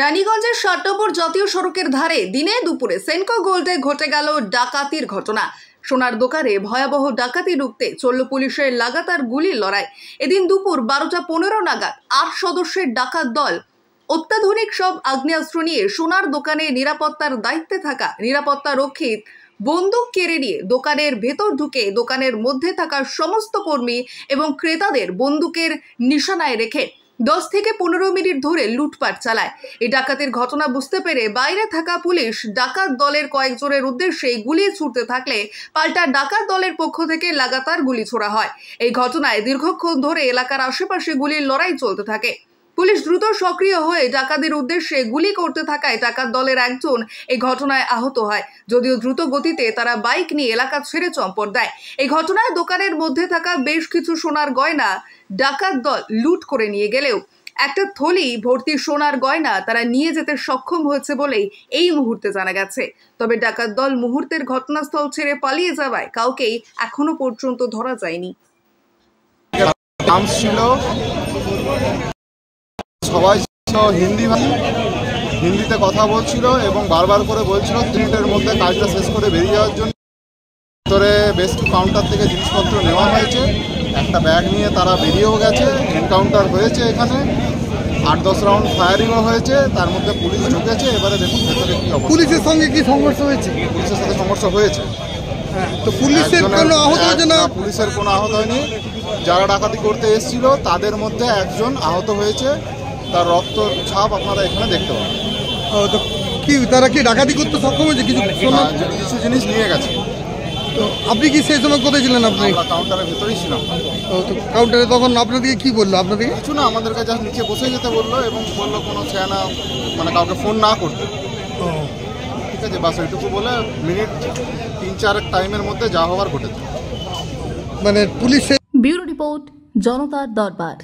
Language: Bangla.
রানীগঞ্জের ৭ নম্বর জাতীয় সড়কের ধারে দিনে দুপুরে সেনকো গোল্ডে ঘটে গেল ডাকাতির ঘটনা। সোনার দোকানে ভয়াবহ ডাকাতি রুখতে চলল পুলিশের লাগাতার গুলির লড়াই। এদিন দুপুর 12:15 নাগাদ ৮ সদস্যের ডাকাত দল অত্যাধুনিক সব আগ্নেয়াস্ত্র নিয়ে সোনার দোকানে নিরাপত্তার দায়িত্বে থাকা নিরাপত্তা রক্ষীর বন্দুক কেড়ে নিয়ে দোকানের ভেতর ঢুকে দোকানের মধ্যে থাকা সমস্ত কর্মী এবং ক্রেতাদের বন্দুকের নিশানায় রেখে 10 থেকে 15 মিনিট ধরে লুটপাট চালায়। এই ডাকাতির ঘটনা বুঝতে পেরে বাইরে থাকা পুলিশ ডাকাত দলের কয়েকজনের উদ্দেশ্যে গুলি ছুড়তে থাকলে পাল্টা ডাকাত দলের পক্ষ থেকে লাগাতার গুলি ছোড়া হয়। এই ঘটনায় দীর্ঘক্ষণ ধরে এলাকার আশেপাশে গুলির লড়াই চলতে থাকে। পুলিশ দ্রুত সক্রিয় হয়ে ডাকাতের উদ্দেশ্যে গুলি করতে থাকায় ডাকাত দলের একজন এই ঘটনায় আহত হয়। যদিও দ্রুত গতিতে তারা বাইক নিয়ে এলাকা ছেড়ে চম্পট দেয়। এই ঘটনায় দোকানের মধ্যে থাকা বেশ কিছু সোনার গয়না ডাকাত দল লুট করে নিয়ে গেলেও একটা থলি ভর্তি সোনার গয়না তারা নিয়ে যেতে সক্ষম হয়েছে বলেই এই মুহূর্তে জানা গেছে। তবে ডাকাত দল মুহূর্তের ঘটনাস্থল ছেড়ে পালিয়ে যাওয়ায় কাউকেই এখনো পর্যন্ত ধরা যায়নি। সবাই হিন্দিতে কথা বলছিল এবং বারবার করে বলছিল 3 মিনিটের মধ্যে কাজটা শেষ করে বেরিয়ে যাওয়ার জন্য। ভিতরে বেশ কিছু কাউন্টার থেকে জিনিসপত্র নেওয়া হয়েছে, একটা ব্যাগ নিয়ে তারা বেরিয়েও গেছে। এনকাউন্টার হয়েছে, এখানে 8-10 রাউন্ড ফায়ারিংও হয়েছে, তার মধ্যে পুলিশ ঢুকেছে। এবারে দেখুন ভেতরে কি অবস্থা। পুলিশের সঙ্গে কি সংঘর্ষ হয়েছে? পুলিশের সাথে সংঘর্ষ হয়েছে। তো পুলিশের কোনো আহত হয়েছে না? পুলিশের কোনো আহত হয়নি। যারা ডাকাতি করতে এসেছিল তাদের মধ্যে একজন আহত হয়েছে, তার রক্ত ছাপ আপনারা এখানে দেখতে পাবেন। তো কি তারা কি ডাকাতি করতে সক্ষম হয়েছে? কিছু জিনিস নিয়ে গেছে। তো আপনি কি সেই সময় কোথায় ছিলেন? আপনি কাউন্টারের ভেতরেই ছিলাম। তো কাউন্টারে তখন আপনাদেরকে কি বললো? আপনাদেরকে কিছু না, আমাদের কাছে নিচে বসে যেতে বললো এবং বললো কোনো ছেনা মানে কাউকে ফোন না করতে। ঠিক আছে, বাস ওইটুকু বলে মিনিট 3-4 টাইমের মধ্যে যা হওয়ার ঘটেছে। মানে পুলিশ। ব্যুরো রিপোর্ট, জনতার দরবার।